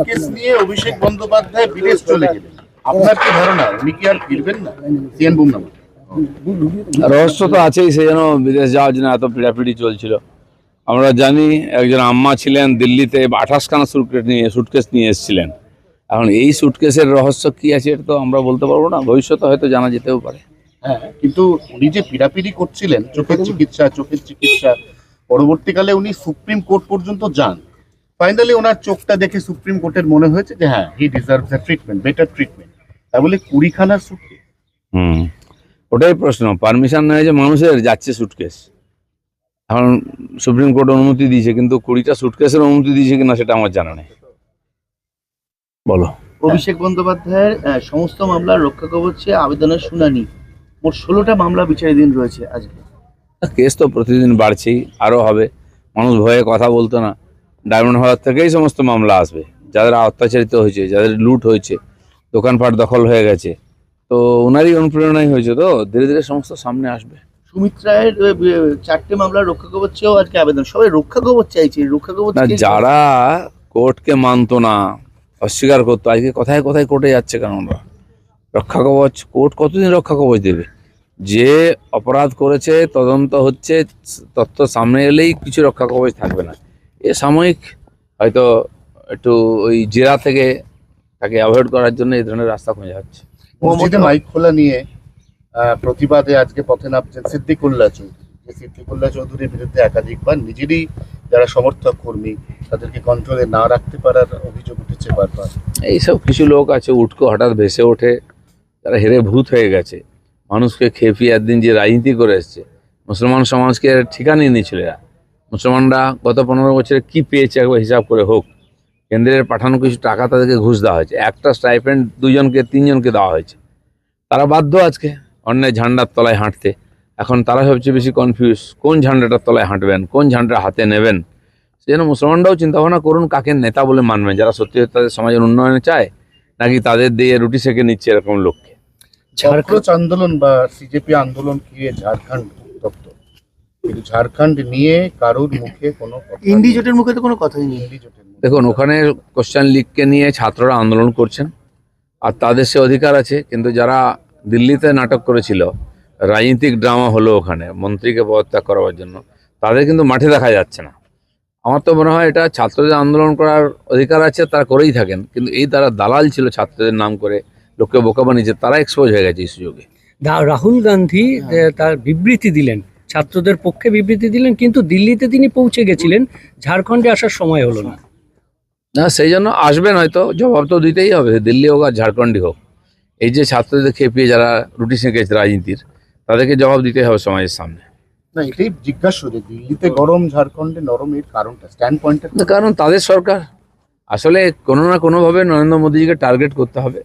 Case নিয়ে অভিষেক বন্দ্যোপাধ্যায় বিদেশ চলে গেলেন, আপনার কি ধারণা উনি কি আর ফিরবেন না? সিএন বুমনা রহস্য তো আছেই, সেই জন্য বিদেশ যাওয়ার জন্য এত পিড়াপিড়ি চলছিল। আমরা জানি একজন আম্মা ছিলেন দিল্লিতে 28খানা সুটকেস নিয়ে এসেছিলেন। এখন এই সুটকেসের রহস্য কি আছে এটা তো আমরা বলতে পারবো না, ভবিষ্যতে হয়তো জানা যেতেও পারে। হ্যাঁ, কিন্তু উনি যে পিড়াপিড়ি করছিলেন চোখের চিকিৎসা পরবর্তীকালে উনি সুপ্রিম কোর্ট পর্যন্ত যান। ফাইনালি ওনার চোখটা দেখে সুপ্রিম কোর্টের মনে হয়েছে যে হ্যাঁ, হি ডিজার্ভস আ ট্রিটমেন্ট, বেটার ট্রিটমেন্ট। তা বলে 20খানার সুটকেস। ওটাই প্রশ্ন, পারমিশন নেয় যে মানুষের যাচ্ছে সুটকেস। এখন সুপ্রিম কোর্ট অনুমতি দিয়েছে, কিন্তু 20টা সুটকেসের অনুমতি দিয়েছে কিনা সেটা আমার জানা নেই। বলো। অভিষেক বন্দ্যোপাধ্যায়ের সমস্ত মামলার রক্ষা কবচে আবেদনের শুনানি, মোট 16টা মামলা বিচারাধীন রয়েছে আজকে। কেস তো প্রতিদিন বাড়ছেই, আরও হবে। মানুষ ভয়ে কথা বলতো না, ডায়মন্ড হারবার থেকেই সমস্ত মামলা আসবে। যাদের অত্যাচারিত হয়েছে, যাদের লুট হয়েছে, দোকানপাট দখল হয়ে গেছে, তো ওনারই অনুপ্রেরণাই হয়েছে, তো ধীরে ধীরে সমস্ত সামনে আসবে। সুমিত রায়ের 4টে মামলার রক্ষা কবচেও আজকে আবেদন। সবাই রক্ষা কবচ চাইছে, রক্ষা কবচ না, যারা কোর্টকে মানতো না, অস্বীকার করতো, আজকে কোথায় কোথায় কোর্টে যাচ্ছে কেন? ওরা রক্ষা কবচ, কোর্ট কতদিন রক্ষা কবচ দেবে? যে অপরাধ করেছে তদন্ত হচ্ছে, তথ্য সামনে এলেই কিছু রক্ষা কবচ থাকবে না। এ সাময়িক হয়তো একটু ওই জেরা থেকে তাকে অ্যাভয়েড করার জন্য এই ধরনের রাস্তা খুঁজে যাচ্ছে। মসজিদে মাইক খোলা নিয়ে প্রতিবাদে আজকে পথে নামছেন সিদ্দিকুল্লাহ চৌধুরী। সিদ্দিকুল্লাহ চৌধুরীর বিরুদ্ধে একাধিকবার নিজেরই যারা সমর্থক কর্মী তাদেরকে কন্ট্রোলে না রাখতে পারার অভিযোগ উঠেছে বারবার। এইসব কিছু লোক আছে উটকো হঠাৎ ভেসে ওঠে, তারা হেরে ভূত হয়ে গেছে। মানুষকে খেপিয়ে একদিন যে রাজনীতি করে এসছে, মুসলমান সমাজকে ঠিকানা নিয়েছিল এরা। মুসলমানরা গত 15 বছরে কি পেয়েছে একবার হিসাব করে হোক। কেন্দ্রের পাঠানো কিছু টাকা তাদেরকে ঘুষ দেওয়া হয়েছে, একটা স্টাইপেন্ড 2জনকে 3জনকে দেওয়া হয়েছে। তারা বাধ্য আজকে অন্যায় ঝান্ডার তলায় হাঁটতে। এখন তারা সবচেয়ে বেশি কনফিউজ, কোন ঝান্ডাটার তলায় হাঁটবেন, কোন ঝান্ডা হাতে নেবেন। সেজন্য মুসলমানরাও চিন্তাভাবনা করুন কাকে নেতা বলে মানবেন, যারা সত্যি তাদের সমাজের উন্নয়নে চায়, নাকি তাদের দিয়ে রুটি সেকে নিচ্ছে এরকম লোককে। ঝাড়খণ্ড আন্দোলন বা সিজেপি আন্দোলন কি ঝাড়খণ্ড উত্তপ্ত, কিন্তু ঝাড়খণ্ড নিয়ে কারোর মুখে কোনো ইন্ডি জোটের মুখে তো কোনো কথাই নেই। দেখুন, ওখানে কোশ্চেন লিগকে নিয়ে ছাত্ররা আন্দোলন করছেন, আর তাদের সে অধিকার আছে। কিন্তু যারা দিল্লিতে নাটক করেছিল, রাজনৈতিক ড্রামা হলো ওখানে মন্ত্রীকে পদত্যাগ করার জন্য, তাদের কিন্তু মাঠে দেখা যাচ্ছে না। আমার তো মনে হয় এটা ছাত্রদের আন্দোলন করার অধিকার আছে, তারা করেই থাকেন, কিন্তু এই তারা দালাল ছিল ছাত্রদের নাম করে লোককে বোকা বানিয়েছে, তারা এক্সপোজ হয়ে গেছে এই সুযোগে। রাহুল গান্ধী তার বিবৃতি দিলেন, ছাত্রদের পক্ষে বিবৃতি দিলেন, কিন্তু দিল্লিতে তিনি পৌঁছে গেছিলেন, ঝাড়খণ্ডে আসার সময় হলো না। না, সেই জন্য আসবেন, হয়তো জবাব তো দিতেই হবে, দিল্লি হোক আর ঝাড়খণ্ডই হোক। এই যে ছাত্রদের খেপিয়ে যারা রুটি সেঁকেছে রাজনীতির, তাদেরকে জবাব দিতে হবে সমাজের সামনে। না, এটাই জিজ্ঞাসা, দিল্লিতে গরম ঝাড়খণ্ডে নরম, এর কারণটা স্ট্যান্ড পয়েন্টটা। কারণ তাদের সরকার আসলে কোনো না কোনোভাবে নরেন্দ্র মোদীজিকে টার্গেট করতে হবে।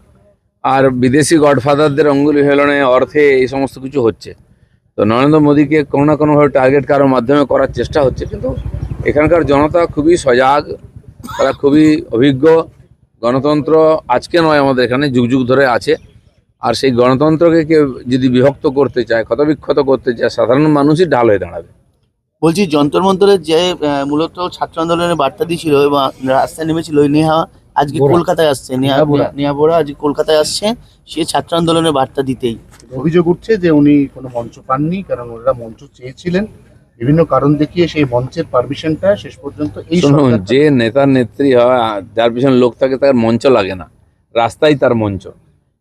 আর বিদেশি গডফাদারদের অঙ্গুলি হেলনে অর্থে এই সমস্ত কিছু হচ্ছে, তো নরেন্দ্র মোদীকে কোনো না কোনোভাবে টার্গেট কারোর মাধ্যমে করার চেষ্টা হচ্ছে। কিন্তু এখানকার জনতা খুবই সজাগ, তারা খুবই অভিজ্ঞ। গণতন্ত্র আজকে নয়, আমাদের এখানে যুগ যুগ ধরে আছে। আর সেই গণতন্ত্রকে কেউ যদি বিভক্ত করতে চায়, ক্ষতবিক্ষত করতে চায়, সাধারণ মানুষই ঢাল হয়ে দাঁড়াবে। বলছি, যন্তর মন্তরের যে মূলত ছাত্র আন্দোলনের বার্তা দিয়েছিল এবং রাস্তায় নেমেছিল ওই নেহা, আজকে কলকাতায় আসছে। নেহা বোরা আজকে কলকাতায় আসছে সে ছাত্র আন্দোলনের বার্তা দিতেই। অভিযোগ উঠছে যে উনি কোনো মঞ্চ পাননি, কারণ ওরা মঞ্চ চেয়েছিলেন, বিভিন্ন কারণ দেখিয়ে সেই মঞ্চের পারমিশনটা শেষ পর্যন্ত এই যে নেতার নেত্রী হয়, যার পিছনে লোক থাকে, তার মঞ্চ লাগে না, রাস্তাই তার মঞ্চ।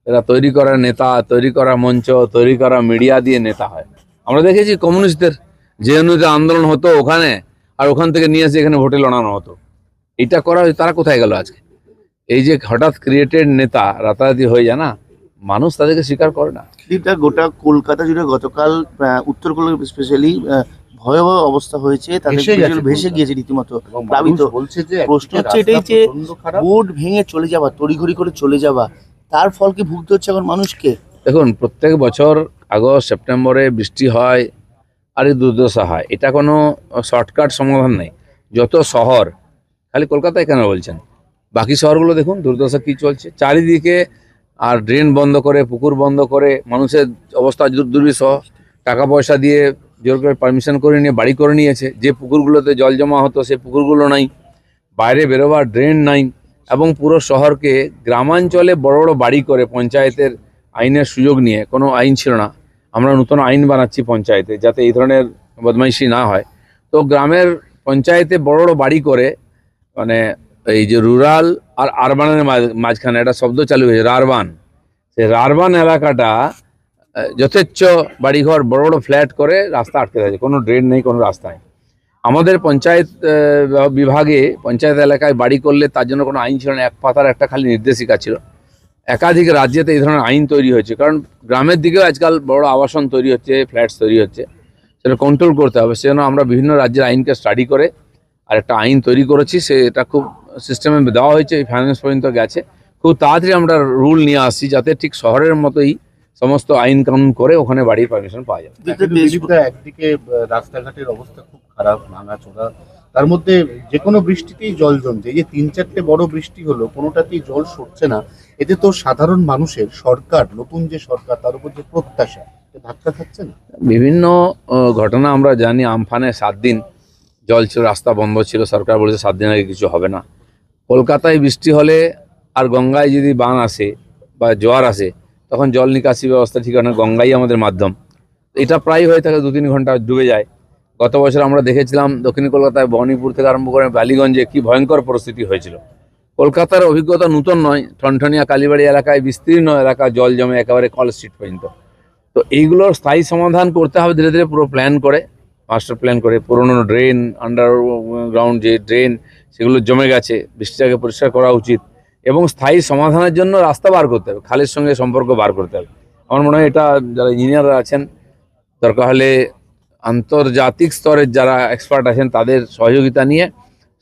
এরা তৈরি করা নেতা, তৈরি করা মঞ্চ, তৈরি করা মিডিয়া দিয়ে নেতা হয়। আমরা দেখেছি কমিউনিস্টদের যে অনুযায়ী আন্দোলন হতো ওখানে, আর ওখান থেকে নিয়ে এসে এখানে ভোটে লড়ানো হতো। এটা করা হয়, তারা কোথায় গেল আজকে? এই যে হঠাৎ ক্রিয়েটেড নেতা রাতারাতি হয়ে যায় না, মানুষ তাদেরকে স্বীকার করে না। গোটা কলকাতা জুড়ে গতকাল উত্তর কলকাতা স্পেশালি ভয়াবহ অবস্থা হয়েছে, তাদের ভেসে গিয়েছে রীতিমতো প্লাবিত। প্রশ্ন হচ্ছে এটাই যে বোর্ড ভেঙে চলে যাওয়া, তড়িঘড়ি করে চলে যাওয়া, তার ফল কি ভুগতে হচ্ছে এখন মানুষকে? দেখুন, প্রত্যেক বছর আগস্ট সেপ্টেম্বরে বৃষ্টি হয় আর এই দুর্দশা হয়, এটা কোনো শর্টকাট সমাধান নেই। যত শহর, খালি কলকাতায় কেন বলছেন, বাকি শহরগুলো দেখুন দুর্দশা কী চলছে চারিদিকে। আর ড্রেন বন্ধ করে, পুকুর বন্ধ করে, মানুষের অবস্থা দুর্বিষহ। টাকা পয়সা দিয়ে জোর করে পারমিশন করে নিয়ে বাড়ি করে নিয়েছে। যে পুকুরগুলোতে জল জমা হতো সে পুকুরগুলো নাই, বাইরে বেরোবার ড্রেন নাই, এবং পুরো শহরকে গ্রামাঞ্চলে বড় বড় বাড়ি করে পঞ্চায়েতের আইনের সুযোগ নিয়ে, কোনো আইন ছিল না, আমরা নতুন আইন বানাচ্ছি পঞ্চায়েতে যাতে এই ধরনের বদমাইশি না হয়। তো গ্রামের পঞ্চায়েতে বড় বড় বাড়ি করে, মানে এই যে রুরাল আর আরবানের মাঝখানে একটা শব্দ চালু হয়েছে রারবান, সেই রারবান এলাকাটা যথেচ্ছ বাড়িঘর বড় বড় ফ্ল্যাট করে রাস্তা আটকে থাকে, কোনো ড্রেন নেই, কোনো রাস্তা নেই। আমাদের পঞ্চায়েত বিভাগে পঞ্চায়েত এলাকায় বাড়ি করলে তার জন্য কোনো আইন ছিল না, এক পাতার একটা খালি নির্দেশিকা ছিল। একাধিক রাজ্যেতে এই ধরনের আইন তৈরি হয়েছে, কারণ গ্রামের দিকেও আজকাল বড় আবাসন তৈরি হচ্ছে, ফ্ল্যাটস তৈরি হচ্ছে, সেটা কন্ট্রোল করতে হবে। সেজন্য আমরা বিভিন্ন রাজ্যের আইনকে স্টাডি করে আর একটা আইন তৈরি করেছি, সেটা খুব সিস্টেমে দেওয়া হয়েছে, এই ফাইন্যান্স পর্যন্ত গেছে। খুব তাড়াতাড়ি আমরা রুল নিয়ে আসছি যাতে ঠিক শহরের মতোই সমস্ত আইন কানুন করে ওখানে বাড়ির পারমিশন পাওয়া যাবে। একদিকে রাস্তাঘাটের অবস্থা খুব খারাপ, ভাঙাচোরা, তার মধ্যে যে কোনো বৃষ্টিতেই জল জমছে। এই যে 3-4টে বড় বৃষ্টি হলো, কোনোটাতেই জল সরছে না। এতে তো সাধারণ মানুষের, সরকার, নতুন যে সরকার, তার উপর যে প্রত্যাশা, ধাক্কা খাচ্ছে না। বিভিন্ন ঘটনা আমরা জানি, আমফানে 7 দিন জল ছিল, রাস্তা বন্ধ ছিল, সরকার বলেছে 7 দিন আগে কিছু হবে না। কলকাতায় বৃষ্টি হলে আর গঙ্গায় যদি বান আসে বা জোয়ার আসে, তখন জল নিকাশি ব্যবস্থা ঠিক হয় না, গঙ্গাই আমাদের মাধ্যম। এটা প্রায় হয়ে থাকে, 2-3 ঘন্টা ডুবে যায়। গত বছর আমরা দেখেছিলাম দক্ষিণ কলকাতায় বহনীপুর থেকে আরম্ভ করে বালিগঞ্জে কি ভয়ঙ্কর পরিস্থিতি হয়েছিল। কলকাতার অভিজ্ঞতা নতুন নয়, ঠনঠনিয়া কালীবাড়ি এলাকায় বিস্তীর্ণ এলাকা জল জমে একেবারে কল স্ট্রিট পর্যন্ত। তো এইগুলোর স্থায়ী সমাধান করতে হবে ধীরে ধীরে, পুরো প্ল্যান করে, মাস্টার প্ল্যান করে। পুরনো ড্রেন, আন্ডারগ্রাউন্ড যে ড্রেন, সেগুলো জমে গেছে, বৃষ্টিটাকে পরিষ্কার করা উচিত এবং স্থায়ী সমাধানের জন্য রাস্তা বার করতে হবে, খালের সঙ্গে সম্পর্ক বার করতে হবে। আমার মনে হয় এটা যারা ইঞ্জিনিয়াররা আছেন, দরকার হলে আন্তর্জাতিক স্তরের যারা এক্সপার্ট আছেন তাদের সহযোগিতা নিয়ে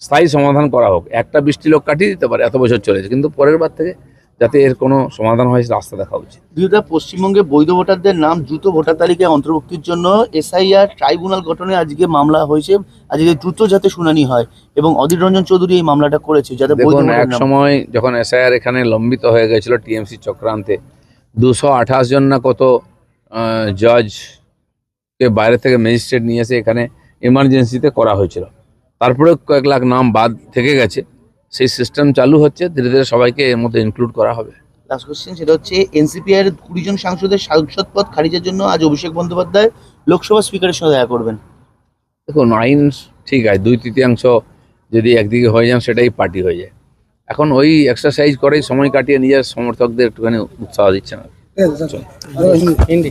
স্থায়ী সমাধান করা হোক। একটা বৃষ্টি লোক কাটিয়ে দিতে পারে, এত বছর চলেছে, কিন্তু পরের বার থেকে যাতে এর কোনো সমাধান হয় রাস্তা দেখা উচিত। বিরোধীরা পশ্চিমবঙ্গে বৈধ ভোটারদের নাম দ্রুত ভোটার তালিকায় অন্তর্ভুক্তির জন্য এসআইআর ট্রাইব্যুনাল গঠনে আজকে মামলা হয়েছে। আজকে দ্রুত যাতে শুনানি হয় এবং অধীর রঞ্জন চৌধুরী এই মামলাটা করেছে যাতে বৈধ দেখুন, ভোটার এক নাম। সময় যখন এসআইআর এখানে লম্বিত হয়ে গেছিল টিএমসি চক্রান্তে, 228 জন না কত জজকে বাইরে থেকে ম্যাজিস্ট্রেট নিয়ে এসে এখানে এমার্জেন্সিতে করা হয়েছিল। তারপরে কয়েক লাখ নাম বাদ থেকে গেছে, সেই সিস্টেম চালু হচ্ছে, ধীরে ধীরে সবাইকে এর মধ্যে ইনক্লুড করা হবে। লাস্ট কোশ্চেন, সেটা হচ্ছে এনসিপিআর 20 জন সাংসদের সাংসদ পদ খারিজের জন্য আজ অভিষেক বন্দ্যোপাধ্যায় লোকসভা স্পিকারের সঙ্গে দেখা করবেন। দেখুন, আইন ঠিক আছে, 2/3 যদি একদিকে হয়ে যান সেটাই পার্টি হয়ে যায়। এখন ওই এক্সারসাইজ করেই সময় কাটিয়ে নিজের সমর্থকদের একটুখানি উৎসাহ দিচ্ছেন। হিন্দি